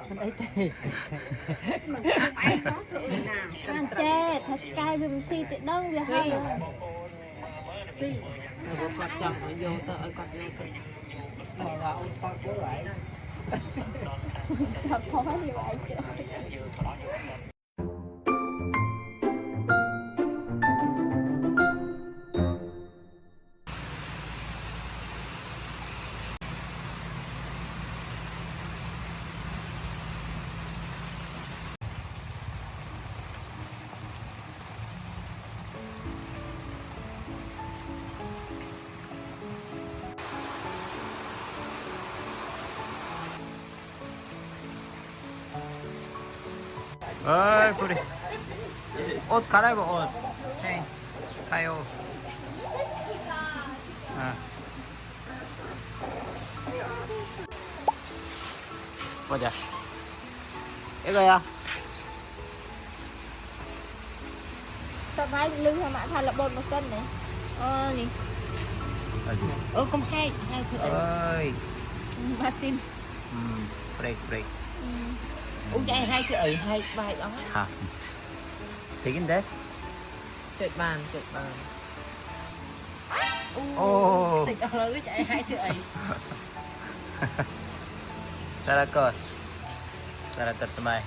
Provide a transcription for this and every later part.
mình ấy thì ăn chè thật cay vì xì tự đông vì hơi xí rồi quạt chậm ở vô tao ở quạt vô tao Mà là ông con của lại đó. thật khó như vậy chứ. 어이 뿌리 옷 갈아입어 옷 체인 타요 보자 이거야 Tập hai lưng hả mạ thay là bột một cân này. Nè. cũng hai thứ ơi Mà xin. 브레이크 브레이크 uống cho hai thứ ấy hai bài đó 자 되긴데 trượt bàn 오 tịch đó lớn chạy hai thứ ấy 잘할 것 때문에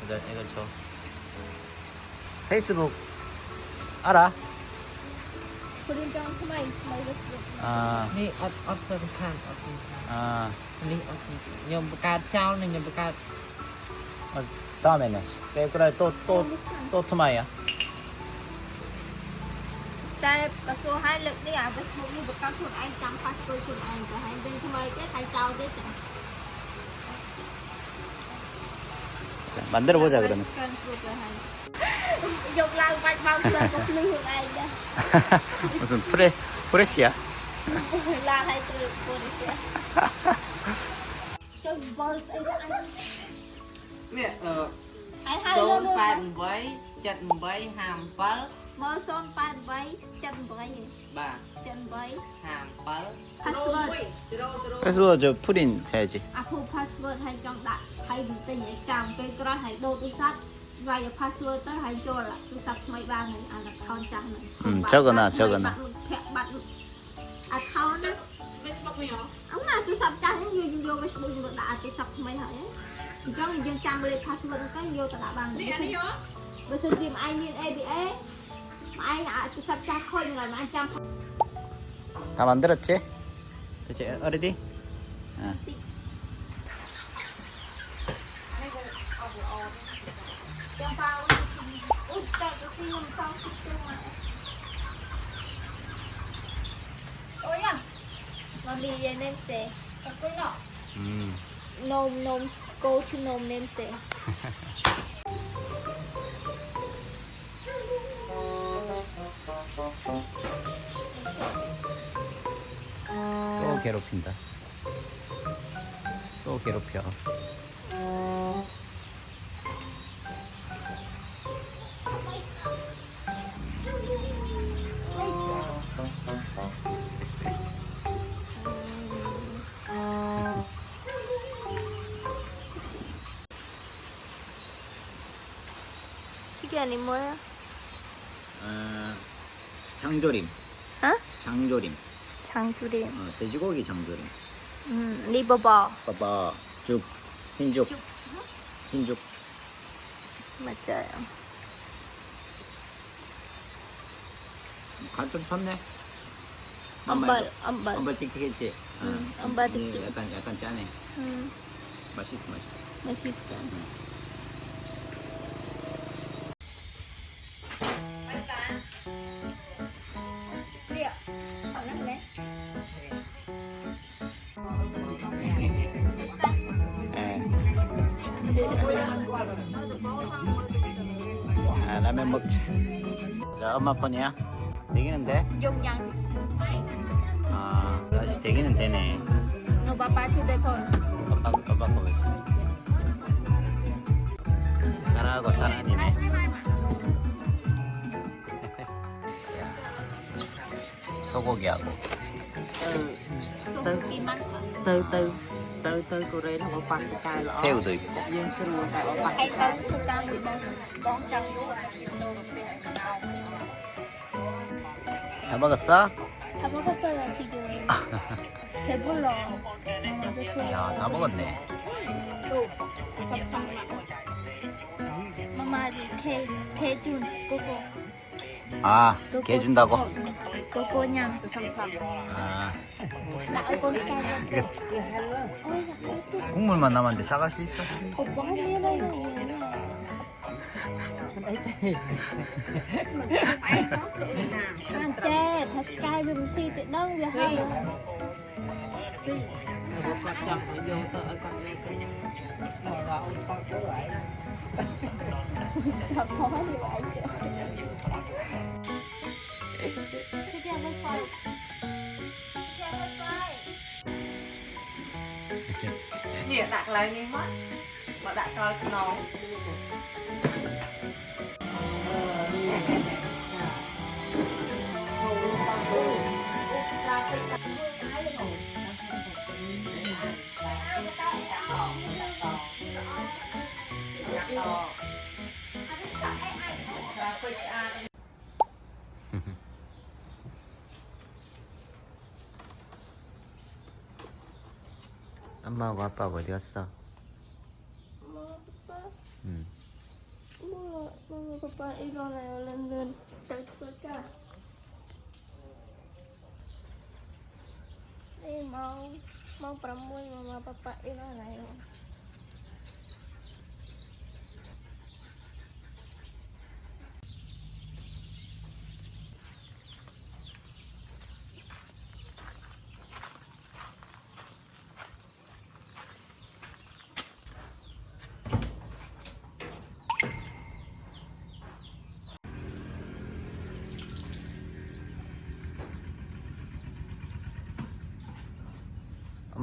이거 줘 페이스북 알아? Kudin trong không mày được. 아,นี่ออดสำคัญ 아, นี่ออดยมประกาศเจ้านี่ยมประกาศ 다음에는 그래 또 트마이야 តែបើសួរឲ្យលើកនេះអា Facebook នេះបើកាត់ខ្លួនឯងចាំ password ខ្លួនឯងទៅហើយវិញថ្មីទេថៃចោលទេចា 자, 만들어 보자 그러면 យកឡើងបាច់បោកខ្លួនក៏ខ្លួនឯងដែរ 무슨 프레시야? ឡើងឲ្យត្រូវពលនេះចូលបលស្អីទៅអញ នេះហើយហើយលើលើ 088 78 57 មើល088 78 បាទ 78 57 password 패스워드 저 프린 해야지 អាភូ password ហើយចង់ដាក់ហើយទិញឲ្យចាំពេលក្រោយហើយដូរទូរស័ព្ទវាយ password ទៅហើយចូលទូរស័ព្ទថ្មីបានហើយអា account ចាស់ហ្នឹងភាក់បាត់ account ណា Facebook វិញអត់ណាទូរស័ព្ទចាស់ហ្នឹងយើងយក Facebook យើងដាក់ទូរស័ព្ទថ្មីហើយអញ្ចឹងយើងចាំលេខ password ហ្នឹងទៅយកទៅដាក់បាននេះអានេះយោបើសិនជាឯងមាន ABA ឯងអាចទូរស័ព្ទចាស់ខូចហ្នឹងហើយឯងចាំ 다 만들었지? 됐지? 어레디? 아. Mà bị về nem xè. 음. Nôm cô chứ nôm nem xè. 또 괴롭힌다. 또 괴롭혀. 치킨이 뭐야? 장조림. 어? 장조림. 장조림. 돼지고기 장조림. 리버버. 봐봐. 죽. 흰죽. 죽. 흰죽. 맞아요. 간 좀 쳤네. 엄발 틱틱했지. 엄발 틱틱. 약간 짜네. 맛있어. 맛있어. Liệu, họ lắm đấy. 아, 라면 먹자. 자, 엄마 폰이야. 되기는데? Dùng nhằng. 아, 다시 되기는 되네. Nó bà 휴대폰. 깜빡 보면서. 사랑하고 사랑이네. 소고기하고. Số kim mắt. từ tới Korea nó có quanh cái cài lọ 새우도 있고. dương sườn tại ở quanh ហើយទៅធ្វើការមួយបងចង់យូរអាចដូរពេលឲ្យដល់ 다 먹었어? 다 먹었어요 지금 배불러 야, 다 먹었네. 또 엄마 개준 꼬꼬 아, 개 준다고? 꼬꼬냥 cái sản phẩm 아, 나을 건 스타일 국물만 남았는데 싸갈 수 있어? 오빠 하시라고 ấy thì ăn chè thật cay với một xì tự đông về hai xí rồi có chồng nó vô tới ở quanh Rồi là ông con cố lại đó. thật khó thì vậy chứ chứ đeo với phơi đeo với phơi Nè đặt lại đi mất mà đặt coi nó 엄마하고 아빠하고 어디 갔어? 응. Mama papa iloleh lên tới cả đi mau pramui mama papa iloleh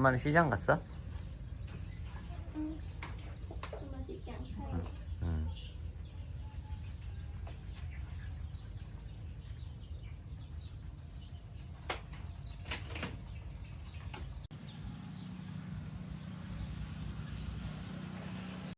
엄마는 시장 갔어?